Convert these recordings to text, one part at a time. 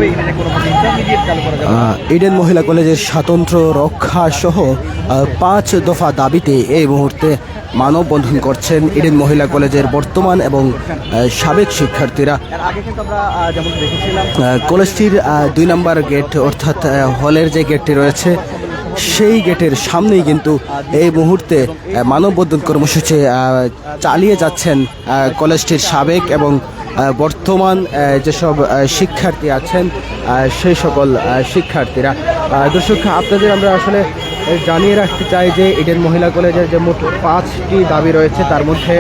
হবে এখানে কোনো ইন্টারমিডিয়েট চালু করা যাবে না। ইডেন মহিলা কলেজের স্বাতন্ত্র্য রক্ষা সহ 5 দফা দাবিতে এই মুহূর্তে মানববন্ধন করছেন ইডেন মহিলা কলেজের বর্তমান এবং সাবেক শিক্ষার্থীরা। এর আগে কিন্তু আমরা যেমন দেখেছিলাম কলেজটির 2 নম্বর গেট অর্থাৎ হলের যে গেটটি রয়েছে সেই গেটের সামনেই কিন্তু এই মুহূর্তে মানববন্ধন কর্মসূচি চালিয়ে যাচ্ছেন কলেজটির সাবেক এবং বর্তমান যেসব শিক্ষার্থী আছেন সেই সকল শিক্ষার্থীরা। দর্শক, আপনাদের আমরা আসলে জানিয়ে রাখতে চাই যে ইডেন মহিলা কলেজের যে মোট 5টি দাবি রয়েছে তার মধ্যে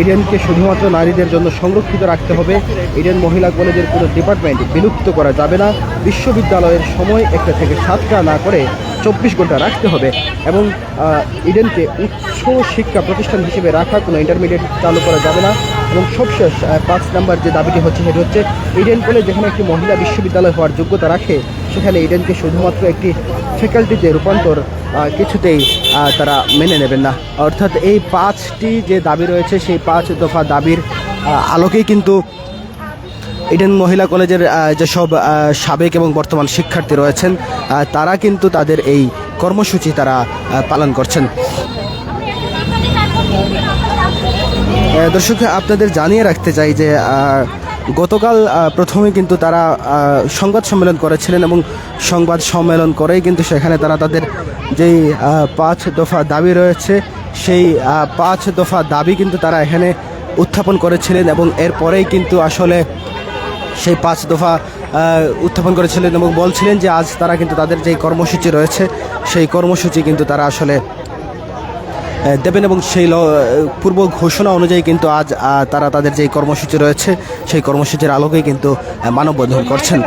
ইডেনকে শুধুমাত্র নারীদের জন্য সংরক্ষিত রাখতে হবে, ইডেন মহিলা কলেজের কোনো ডিপার্টমেন্ট বিলুপ্ত করা যাবে না, বিশ্ববিদ্যালয়ের সময় 1টা থেকে 7টা না করে 24 ঘন্টা রাখতে হবে এবং ইডেনকে উচ্চ শিক্ষা প্রতিষ্ঠান হিসেবে রাখা, কোনো ইন্টারমিডিয়েট চালু করা যাবে না এবং সবশেষ 5 নম্বর যে দাবিটি হচ্ছে সেটি হচ্ছে ইডেন কলেজ যেখানে একটি মহিলা বিশ্ববিদ্যালয় হওয়ার যোগ্যতা রাখে সেখানে ইডেনকে শুধুমাত্র একটি ফ্যাকাল্টিতে রূপান্তর কিছুতেই তারা মেনে নেবেন না। অর্থাৎ এই 5টি যে দাবি রয়েছে সেই 5 দফা দাবির আলোকেই কিন্তু ইডেন মহিলা কলেজের যেসব সাবেক এবং বর্তমান শিক্ষার্থী রয়েছেন তারা কিন্তু তাদের এই কর্মসূচি তারা পালন করছেন। দর্শক, আপনাদের জানিয়ে রাখতে চাই যে গতকাল প্রথমে কিন্তু তারা সংবাদ সম্মেলন করেছিলেন এবং সংবাদ সম্মেলন করেই কিন্তু সেখানে তারা তাদের যেই 5 দফা দাবি রয়েছে সেই 5 দফা দাবি কিন্তু তারা এখানে উত্থাপন করেছিলেন এবং এরপরেই কিন্তু আসলে সেই 5 দফা উত্থাপন করেছিলেন এবং বলছিলেন যে আজ তারা কিন্তু তাদের যেই কর্মসূচি রয়েছে সেই কর্মসূচি কিন্তু তারা আসলে দেবেন এবং সেই পূর্ব ঘোষণা অনুযায়ী কিন্তু আজ তারা তাদের যেই কর্মসূচি রয়েছে সেই কর্মসূচির আলোকেই কিন্তু মানববন্ধন করছেন।